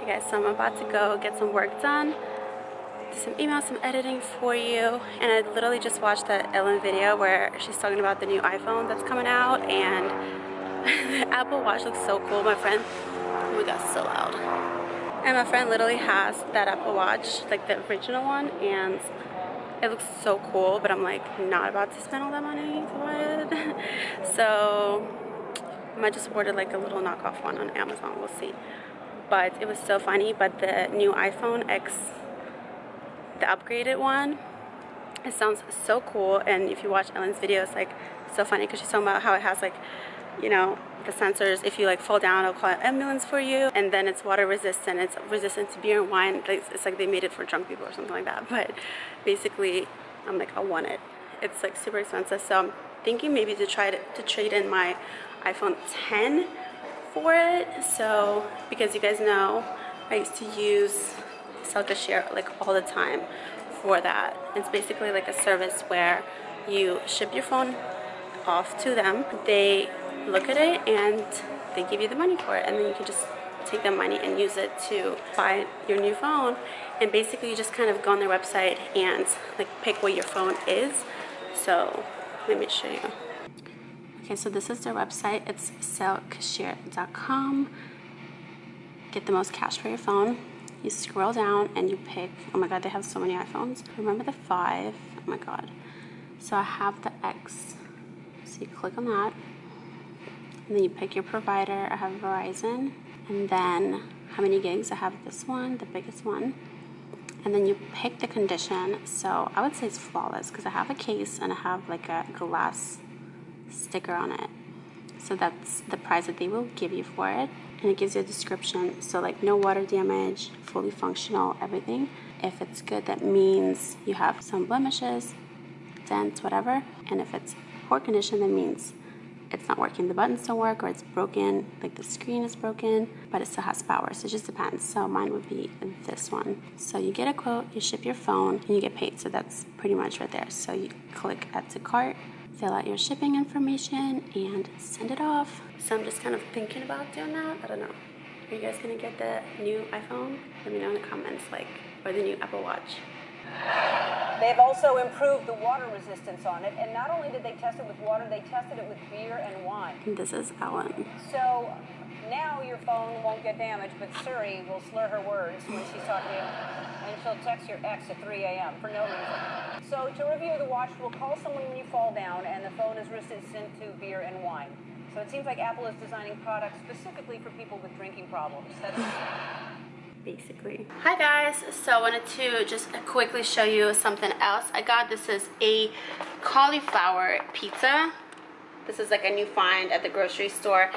Okay, so I'm about to go get some work done, do some emails, some editing for you, and I literally just watched that Ellen video where she's talking about the new iPhone that's coming out, and the Apple Watch looks so cool. My friend, oh my god, so loud. And my friend literally has that Apple Watch, like the original one, and it looks so cool, but I'm like not about to spend all that money for it. So I might just order like a little knockoff one on Amazon, we'll see. But it was so funny. But the new iPhone X, the upgraded one, it sounds so cool. And if you watch Ellen's video, it's like so funny because she's talking about how it has like, you know, the sensors. If you like fall down, it'll call an ambulance for you. And then it's water resistant. It's resistant to beer and wine. It's like they made it for drunk people or something like that. But basically, I'm like, I want it. It's like super expensive. So I'm thinking maybe to try to trade in my iPhone 10 for it. So because you guys know I used to use Share like all the time for that. It's basically like a service where you ship your phone off to them, they look at it and they give you the money for it, and then you can just take that money and use it to buy your new phone. And basically you just kind of go on their website and like pick what your phone is. So let me show you. Okay, so this is their website. It's sellcashare.com. Get the most cash for your phone. You scroll down and you pick, oh my god, they have so many iPhones. Remember the 5, oh my god. So I have the X. So you click on that. And then you pick your provider. I have Verizon. And then how many gigs? I have this one, the biggest one. And then you pick the condition. So I would say it's flawless because I have a case and I have like a glass sticker on it. So that's the price that they will give you for it. And it gives you a description. So like no water damage, fully functional, everything. If it's good, that means you have some blemishes, dents, whatever. And if it's poor condition, that means it's not working. The buttons don't work, or it's broken, like the screen is broken, but it still has power. So it just depends. So mine would be this one. So you get a quote, you ship your phone, and you get paid. So that's pretty much right there. So you click add to cart, fill out your shipping information, and send it off. So I'm just kind of thinking about doing that. I don't know. Are you guys gonna get the new iPhone? Let me know in the comments, like, or the new Apple Watch. They've also improved the water resistance on it, and not only did they test it with water, they tested it with beer and wine. And this is Ellen. So now your phone won't get damaged, but Siri will slur her words when she's talking to you, and she'll text your ex at 3 a.m. for no reason. So to review, the watch will call someone when you fall down, and the phone is resistant to beer and wine. So it seems like Apple is designing products specifically for people with drinking problems. That's basically. Hi guys, so I wanted to just quickly show you something else I got. This is a cauliflower pizza. This is like a new find at the grocery store.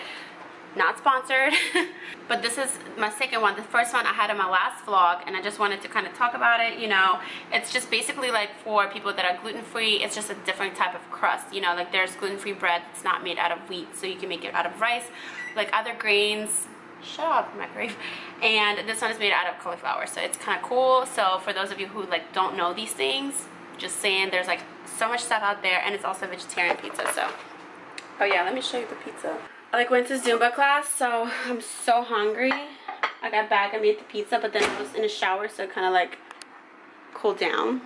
Not sponsored, but this is my second one. The first one I had in my last vlog, and I just wanted to kind of talk about it. You know, it's just basically like for people that are gluten-free. It's just a different type of crust. You know, like there's gluten-free bread that's not made out of wheat, so you can make it out of rice, like other grains. Shut up, microwave. And this one is made out of cauliflower, so it's kind of cool. So for those of you who like don't know these things, just saying, there's like so much stuff out there, and it's also a vegetarian pizza. So, oh yeah, let me show you the pizza. I like went to Zumba class, so I'm so hungry. I got back, I made the pizza, but then I was in a shower, so it kind of like cooled down.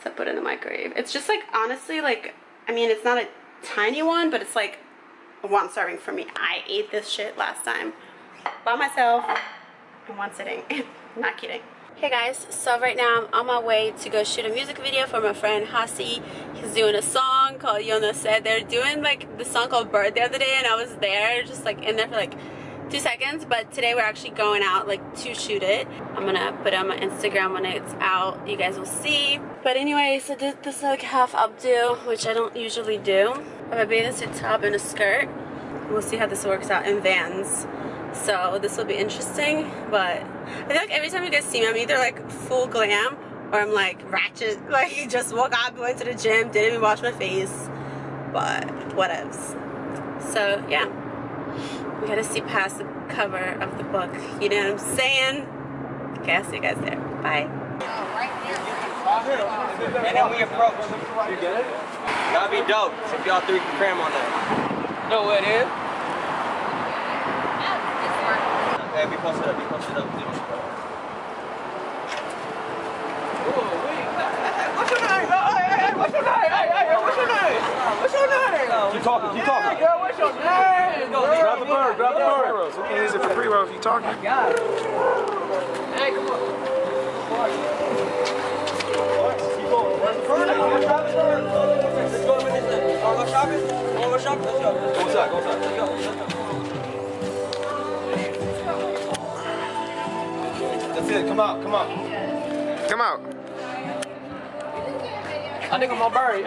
So I put it in the microwave. It's just like, honestly, like, I mean, it's not a tiny one, but it's like one serving for me. I ate this shit last time by myself in one sitting. Not kidding. Hey guys, so right now I'm on my way to go shoot a music video for my friend Hasi. He's doing a song called Yona Said. They're doing like the song called Bird the other day, and I was there just like in there for like 2 seconds, but today we're actually going out like to shoot it. I'm gonna put it on my Instagram when it's out. You guys will see. But anyway, so this is like half updo, which I don't usually do. I have a bathing suit top and a skirt. We'll see how this works out in Vans. So this will be interesting, but I feel like every time you guys see me, I'm either like full glam or I'm like ratchet, like just woke up, went to the gym, didn't even wash my face, but whatevs. So yeah, we gotta see past the cover of the book, you know what I'm saying? Okay, I'll see you guys there. Bye. And then we approach. You get it? That'd be dope if y'all three can cram on that. Know what it is? Okay, be posted up, talking, keep talking. Girl, what's your name? Grab the bird, grab the bird. We can use it for pre-roll if you talking. Yeah. Hey, come on. Keep going. Where's the bird? Let's go over this way. Wanna go shopping? Wanna go shopping? Let's go. Go inside, go inside. Let's go. Let's go. That's it, come out, come out. Come out. I think I'm on bird.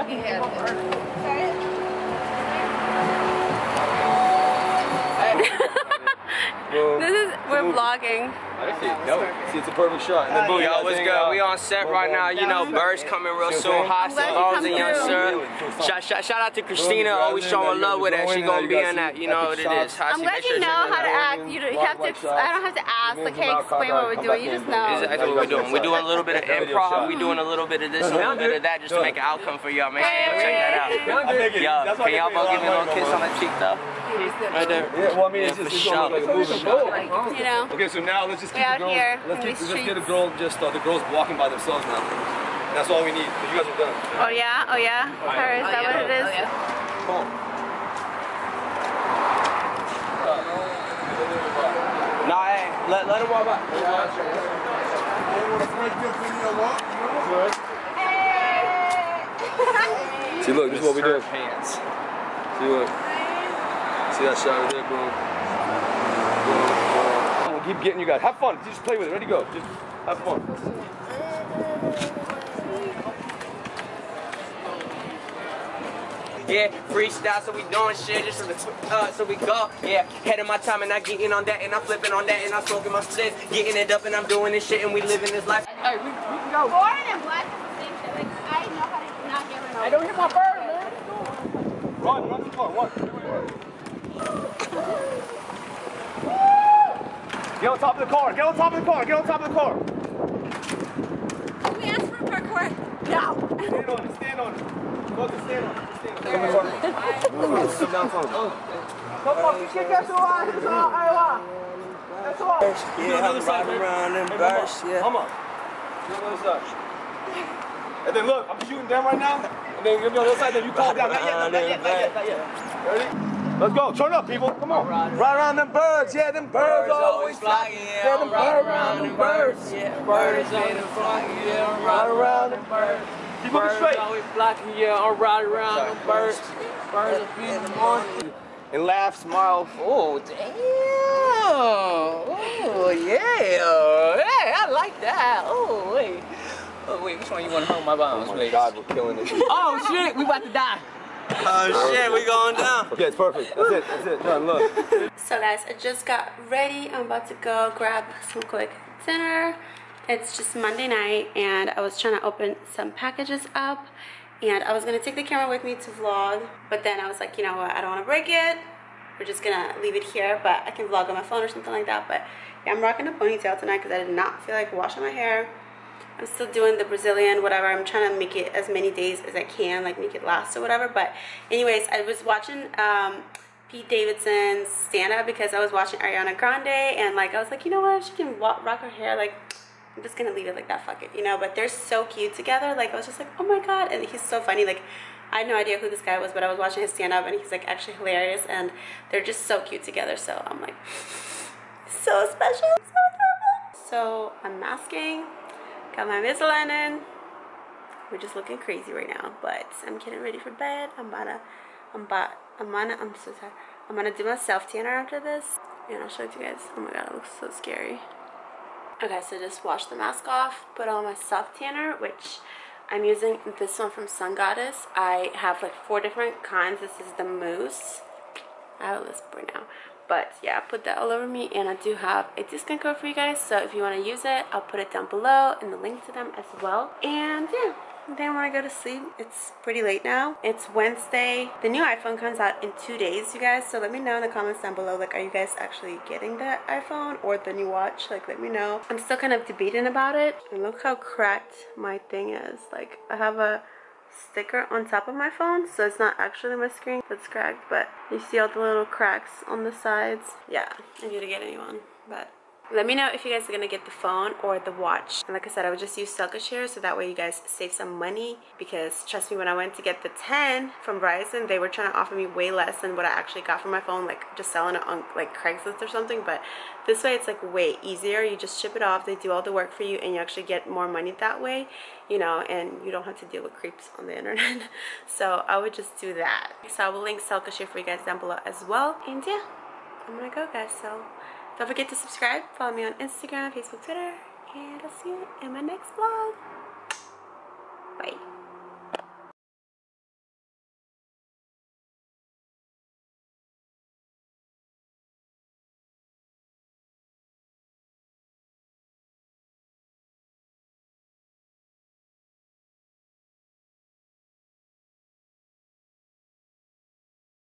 We're vlogging. See, it's a perfect shot. And then boom, Yo, what's good? We on set right now. You know, Bird's coming real soon. Hot Sauce and Young Sir. Shout out to Kristina, always showing love with that. She gonna be in that. You know what it is. I'm glad you know how to act. You have to. I don't have to ask. I can't explain what we're doing. You just know. Exactly what we're doing. We're doing a little bit of improv. We're doing a little bit of this, a little bit of that, just to make an outcome for y'all. Make sure you go check that out. Yo, can y'all both give me a little kiss on the cheek though? Right there. Yeah, well, I mean, it's almost like a movie shot. You know. Okay, so now let's just keep We're the girls. out here Let's get a girl, just the girls walking by themselves now. That's all we need. You guys are done. Oh yeah, oh yeah. Her, is that what it is? Come on. Nah, hey, let him walk by. See, look, this is what we do. Pants. See, look. See that shot right there, boom. Boom, boom. Keep getting you guys. Have fun. Just play with it. Ready, go. Just have fun. Yeah, freestyle, so we doing shit just so we go. Yeah, head of my time and I getting on that and I'm flipping on that and I'm smoking my splits, getting it up and I'm doing this shit and we living this life. Hey, we can go. Foreign and black is the same shit. Like I know how to not get rid of. Hey, don't hit my bird, man. Run to the car. One. Get on top of the car. Get on top of the car. Get on top of the car. Can we ask for a parkour? No. Stand on it. Stand on it. Go to stand on it. Stand on it. Sit down for him. Come on, you kick that to one. That's all. That's all. Yeah, I'm riding around in bursts. Yeah. Come on. Get on the other side. And then look, I'm shooting down right now. And then give me on the other side. Then you call down. Not yet. Ready? Let's go. Turn up, people. Come on. Ride around them birds. Yeah, them birds always flying. Yeah, them birds around them birds. Yeah, birds always flying. Yeah, I'm riding around them birds. Keep moving straight. Always flocking. Yeah, I'm riding around them birds. Birds will be in the morning. And laugh, smile. Oh, damn. Oh, yeah. Hey, I like that. Oh, wait. Oh, wait, which one you want to hold my bombs, Oh my God, we're killing it. Oh, shit, we about to die. Oh, shit, we going down. Okay, it's perfect. That's it. Done, look. So guys, I just got ready. I'm about to go grab some quick dinner. It's just Monday night and I was trying to open some packages up and I was gonna take the camera with me to vlog, but then I was like, you know what, I don't want to break it. We're just gonna leave it here, but I can vlog on my phone or something like that. But yeah, I'm rocking a ponytail tonight because I did not feel like washing my hair. I'm still doing the Brazilian whatever. I'm trying to make it as many days as I can, like make it last or whatever. But anyways, I was watching Pete Davidson's stand-up because I was watching Ariana Grande and like I was like, you know what, she can rock her hair, like I'm just gonna leave it like that, fuck it, you know. But they're so cute together. Like I was just like, oh my God. And he's so funny. Like I had no idea who this guy was, but I was watching his stand-up and he's like actually hilarious and they're just so cute together. So I'm like, so special, so adorable. So I'm masking, got my Invisalign in. We're just looking crazy right now, but I'm getting ready for bed. I'm so tired. I'm gonna do my self-tanner after this and I'll show it to you guys. Oh my God, it looks so scary. Okay, so just wash the mask off, put on my self tanner, which I'm using this one from Sun Goddess. I have like 4 different kinds. This is the mousse. I have a list right now. But yeah, I put that all over me and I do have a discount code for you guys. So if you want to use it, I'll put it down below and the link to them as well. And yeah, then when I go to sleep, it's pretty late now. It's Wednesday. The new iPhone comes out in 2 days, you guys. So let me know in the comments down below, like, are you guys actually getting the iPhone or the new watch? Like, let me know. I'm still kind of debating about it. And look how cracked my thing is. Like, I have a sticker on top of my phone, so it's not actually my screen that's cracked, but you see all the little cracks on the sides. Yeah, I need to get a new one, but Let me know if you guys are gonna get the phone or the watch. And like I said, I would just use Share so that way you guys save some money, because trust me, when I went to get the 10 from Verizon, they were trying to offer me way less than what I actually got for my phone, like just selling it on like Craigslist or something. But this way it's like way easier. You just ship it off, they do all the work for you, and you actually get more money that way, you know, and you don't have to deal with creeps on the internet. So I would just do that. So I will link Share for you guys down below as well. And yeah, I'm gonna go, guys. So don't forget to subscribe, follow me on Instagram, Facebook, Twitter, and I'll see you in my next vlog. Bye.